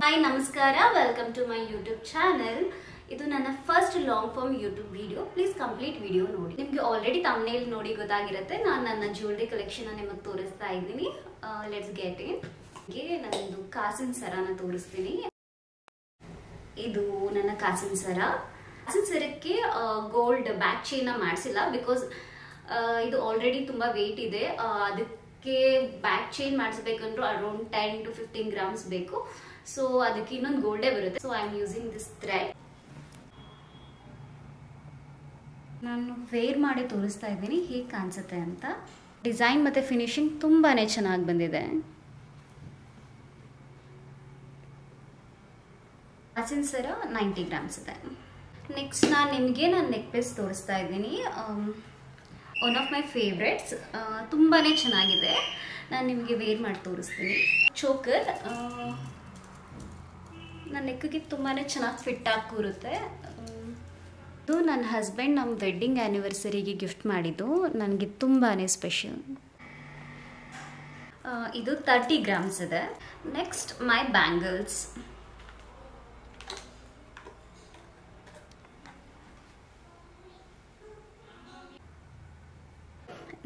Hi, Namaskara. Welcome to my YouTube channel. ಇದು ನನ್ನ first long form YouTube video. Please complete video ನೋಡಿ. ನಿಮಗೆ already thumbnail ನೋಡಿ ಗೊತ್ತಾಗಿರುತ್ತೆ. ನಾನು ನನ್ನ ಜ್ಯುವೆಲರಿ ಕಲೆಕ್ಷನ್ ನಿಮಗೆ ತೋರಿಸ್ತಾ ಇದ್ದೀನಿ. Let's get in. ನಂದು ಕಾಸಿನ ಸರನ ತೋರಿಸ್ತೀನಿ. ಇದು ನನ್ನ ಕಾಸಿನ ಸರ. ಕಾಸಿನ ಸರಕ್ಕೆ ಗೋಲ್ಡ್ ಬ್ಯಾಕ್ ಚೈನ್ ಮಾಡಿಸಿಲ್ಲ ಬಿಕಾಸ್ ಇದು ಆಲ್ರೆಡಿ ತುಂಬಾ ವೇಟ್ ಇದೆ. ಅದಕ್ಕೆ ಬ್ಯಾಕ್ ಚೈನ್ ಮಾಡಿಸ್ಬೇಕಂದ್ರೂ ಅರೌಂಡ್ 10 to 15 grams ಬೇಕು. ಸೊ ಅದಕ್ಕೆ ಇನ್ನೊಂದು ಗೋಲ್ಡೇ ಬರುತ್ತೆ. So I am using this thread. ನಾನು ವೇರ್ ಮಾಡಿ ತೋರಿಸ್ತಾ ಇದ್ದೀನಿ ಹೇಗೆ ಕಾಣಿಸುತ್ತೆ ಅಂತ. ಡಿಸೈನ್ ಮತ್ತು ಫಿನಿಶಿಂಗ್ ತುಂಬಾ ಚೆನ್ನಾಗಿ ಬಂದಿದೆ. ಕಾಸಿನ ಸರ 90 grams ಇದೆ. ನೆಕ್ಸ್ಟ್ ನಾನು ನಿಮಗೆ ನನ್ನ ನೆಕ್ಲೆಸ್ ತೋರಿಸ್ತಾ ಇದ್ದೀನಿ. One of my favourites. ತುಂಬಾ ಚೆನ್ನಾಗಿದೆ. ನಾನು ನಿಮಗೆ ವೇರ್ ಮಾಡಿ ತೋರಿಸ್ತೀನಿ. ಚೋಕರ್ ನನ್ನ ನೆಕ್ಕಿಗೆ ತುಂಬಾ ಚೆನ್ನಾಗಿ ಫಿಟ್ ಆಗಿ ಕೂರುತ್ತೆ. ಇದು ನನ್ನ ಹಸ್ಬೆಂಡ್ ನಮ್ಮ ವೆಡ್ಡಿಂಗ್ ಆ್ಯನಿವರ್ಸರಿಗೆ ಗಿಫ್ಟ್ ಮಾಡಿದ್ದು. ನನಗೆ ತುಂಬಾ ಸ್ಪೆಷಲ್. ಇದು 30 grams ಇದೆ. ನೆಕ್ಸ್ಟ್ ಮೈ ಬ್ಯಾಂಗಲ್ಸ್.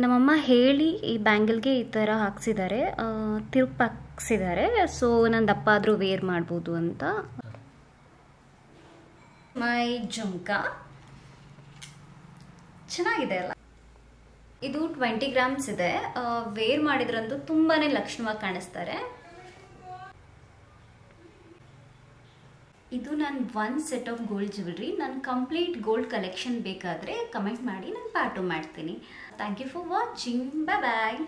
ನಮ್ಮಮ್ಮ ಹೇಳಿ ಈ ಬ್ಯಾಂಗಲ್ಗೆ ಈ ಥರ ಹಾಕ್ಸಿದ್ದಾರೆ, ತಿರುಪು ಹಾಕ್ಸಿದ್ದಾರೆ. ಸೊ ನನ್ನ ದಪ್ಪ ಆದರೂ ವೇರ್ ಮಾಡ್ಬೋದು ಅಂತ. ಮೈ ಜುಮ್ಕಾ ಚೆನ್ನಾಗಿದೆ ಅಲ್ಲ. ಇದು 20 grams ಇದೆ. ವೇರ್ ಮಾಡಿದ್ರಂತೂ ತುಂಬಾ ಲಕ್ಷಣವಾಗಿ ಕಾಣಿಸ್ತಾರೆ. ಇದು ನನ್ನ one set of gold jewellery. ನನ್ನ ಕಂಪ್ಲೀಟ್ ಗೋಲ್ಡ್ ಕಲೆಕ್ಷನ್ ಬೇಕಾದರೆ ಕಮೆಂಟ್ ಮಾಡಿ, ನಾನು ಪಾರ್ಟು ಮಾಡ್ತೀನಿ. Thank you for watching. Bye bye.